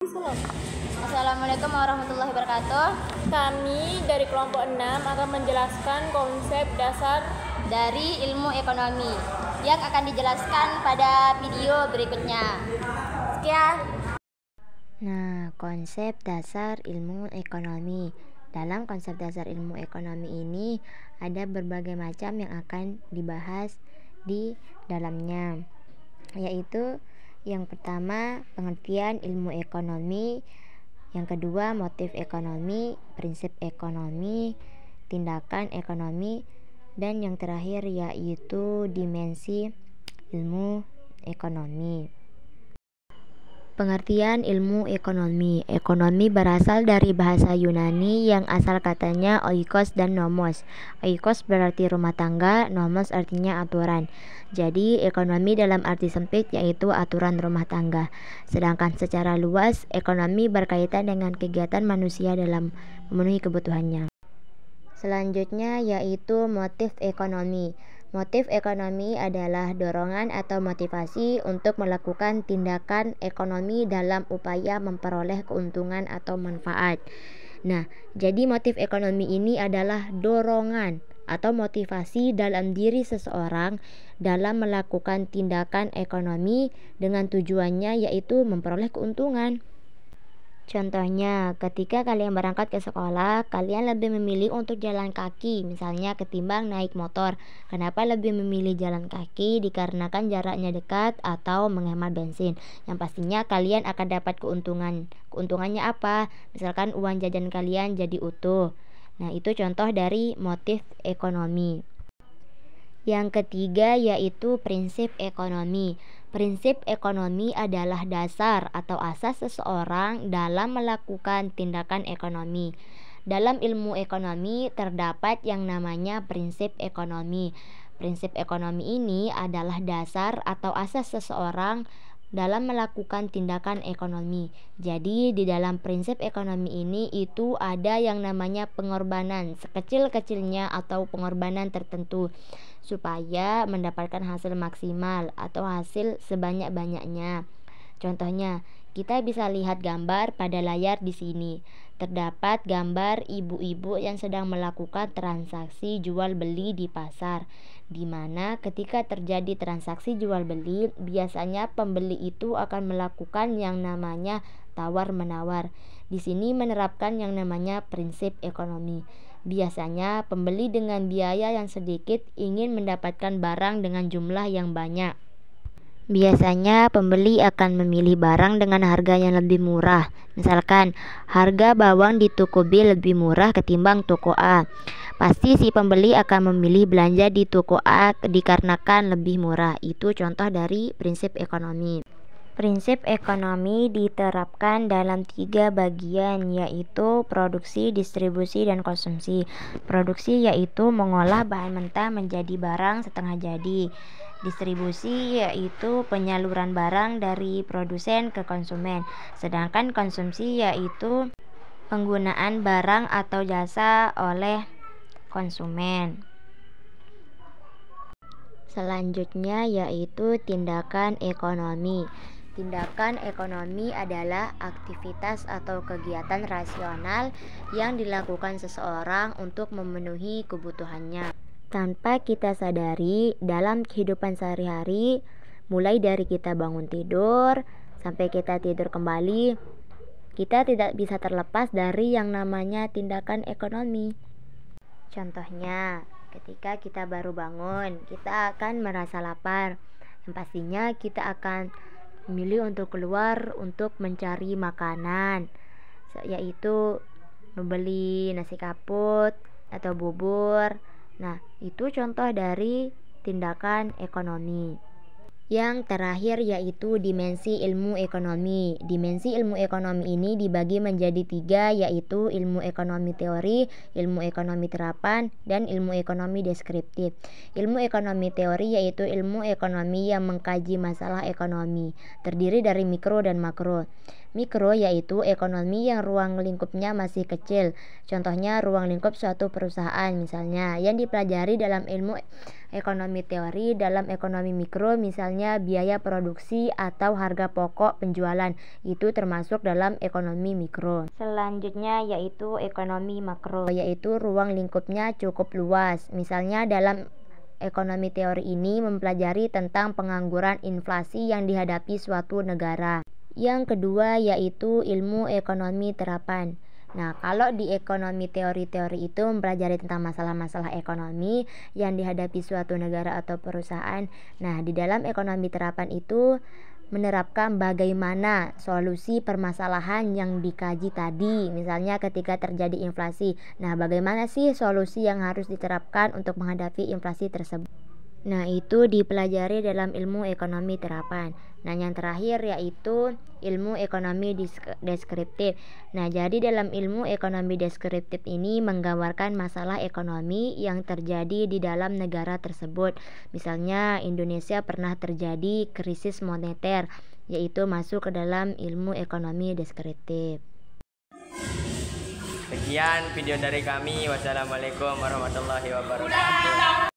Assalamualaikum warahmatullahi wabarakatuh. Kami dari kelompok 6 akan menjelaskan konsep dasar Dari ilmu ekonomi yang akan dijelaskan pada video berikutnya. Sekian. Nah, konsep dasar ilmu ekonomi. Dalam konsep dasar ilmu ekonomi ini ada berbagai macam yang akan dibahas di dalamnya, yaitu yang pertama pengertian ilmu ekonomi, yang kedua motif ekonomi, prinsip ekonomi, tindakan ekonomi, dan yang terakhir yaitu dimensi ilmu ekonomi. Pengertian ilmu ekonomi. Ekonomi berasal dari bahasa Yunani yang asal katanya oikos dan nomos. Oikos berarti rumah tangga, nomos artinya aturan. Jadi ekonomi dalam arti sempit yaitu aturan rumah tangga. Sedangkan secara luas, ekonomi berkaitan dengan kegiatan manusia dalam memenuhi kebutuhannya. Selanjutnya yaitu motif ekonomi. Motif ekonomi adalah dorongan atau motivasi untuk melakukan tindakan ekonomi dalam upaya memperoleh keuntungan atau manfaat. Nah, jadi motif ekonomi ini adalah dorongan atau motivasi dalam diri seseorang dalam melakukan tindakan ekonomi dengan tujuannya yaitu memperoleh keuntungan. Contohnya, ketika kalian berangkat ke sekolah, kalian lebih memilih untuk jalan kaki, misalnya ketimbang naik motor. Kenapa lebih memilih jalan kaki? Dikarenakan jaraknya dekat atau menghemat bensin. Yang pastinya kalian akan dapat keuntungan. Keuntungannya apa? Misalkan uang jajan kalian jadi utuh. Nah, itu contoh dari motif ekonomi. Yang ketiga yaitu prinsip ekonomi. Prinsip ekonomi adalah dasar atau asas seseorang dalam melakukan tindakan ekonomi. Dalam ilmu ekonomi terdapat yang namanya prinsip ekonomi. Prinsip ekonomi ini adalah dasar atau asas seseorang dalam melakukan tindakan ekonomi. Jadi di dalam prinsip ekonomi ini itu ada yang namanya pengorbanan sekecil-kecilnya atau pengorbanan tertentu supaya mendapatkan hasil maksimal atau hasil sebanyak-banyaknya. Contohnya, kita bisa lihat gambar pada layar di sini. Terdapat gambar ibu-ibu yang sedang melakukan transaksi jual beli di pasar, di mana ketika terjadi transaksi jual beli, biasanya pembeli itu akan melakukan yang namanya tawar-menawar. Di sini menerapkan yang namanya prinsip ekonomi. Biasanya pembeli dengan biaya yang sedikit ingin mendapatkan barang dengan jumlah yang banyak. Biasanya pembeli akan memilih barang dengan harga yang lebih murah. Misalkan harga bawang di toko B lebih murah ketimbang toko A. Pasti si pembeli akan memilih belanja di toko A dikarenakan lebih murah. Itu contoh dari prinsip ekonomi. Prinsip ekonomi diterapkan dalam 3 bagian, yaitu produksi, distribusi, dan konsumsi. Produksi yaitu mengolah bahan mentah menjadi barang setengah jadi. Distribusi yaitu penyaluran barang dari produsen ke konsumen. Sedangkan konsumsi yaitu penggunaan barang atau jasa oleh konsumen. Selanjutnya yaitu tindakan ekonomi. Tindakan ekonomi adalah aktivitas atau kegiatan rasional yang dilakukan seseorang untuk memenuhi kebutuhannya. Tanpa kita sadari dalam kehidupan sehari-hari, mulai dari kita bangun tidur sampai kita tidur kembali, kita tidak bisa terlepas dari yang namanya tindakan ekonomi. Contohnya, ketika kita baru bangun, kita akan merasa lapar. Yang pastinya kita akan memilih untuk keluar untuk mencari makanan, yaitu membeli nasi kaput atau bubur. Nah, itu contoh dari tindakan ekonomi. Yang terakhir yaitu dimensi ilmu ekonomi. Dimensi ilmu ekonomi ini dibagi menjadi 3, yaitu ilmu ekonomi teori, ilmu ekonomi terapan, dan ilmu ekonomi deskriptif. Ilmu ekonomi teori yaitu ilmu ekonomi yang mengkaji masalah ekonomi, terdiri dari mikro dan makro. Mikro yaitu ekonomi yang ruang lingkupnya masih kecil. Contohnya ruang lingkup suatu perusahaan misalnya yang dipelajari dalam ilmu ekonomi teori. Dalam ekonomi mikro misalnya biaya produksi atau harga pokok penjualan, itu termasuk dalam ekonomi mikro. Selanjutnya yaitu ekonomi makro, yaitu ruang lingkupnya cukup luas. Misalnya dalam ekonomi teori ini mempelajari tentang pengangguran inflasi yang dihadapi suatu negara. Yang kedua yaitu ilmu ekonomi terapan. Nah, kalau di ekonomi teori-teori itu mempelajari tentang masalah-masalah ekonomi yang dihadapi suatu negara atau perusahaan. Nah, di dalam ekonomi terapan itu menerapkan bagaimana solusi permasalahan yang dikaji tadi. Misalnya ketika terjadi inflasi. Nah, bagaimana sih solusi yang harus diterapkan untuk menghadapi inflasi tersebut? Nah, itu dipelajari dalam ilmu ekonomi terapan. Nah, yang terakhir yaitu ilmu ekonomi deskriptif. Nah, jadi dalam ilmu ekonomi deskriptif ini menggambarkan masalah ekonomi yang terjadi di dalam negara tersebut. Misalnya Indonesia pernah terjadi krisis moneter, yaitu masuk ke dalam ilmu ekonomi deskriptif. Sekian video dari kami. Wassalamualaikum warahmatullahi wabarakatuh.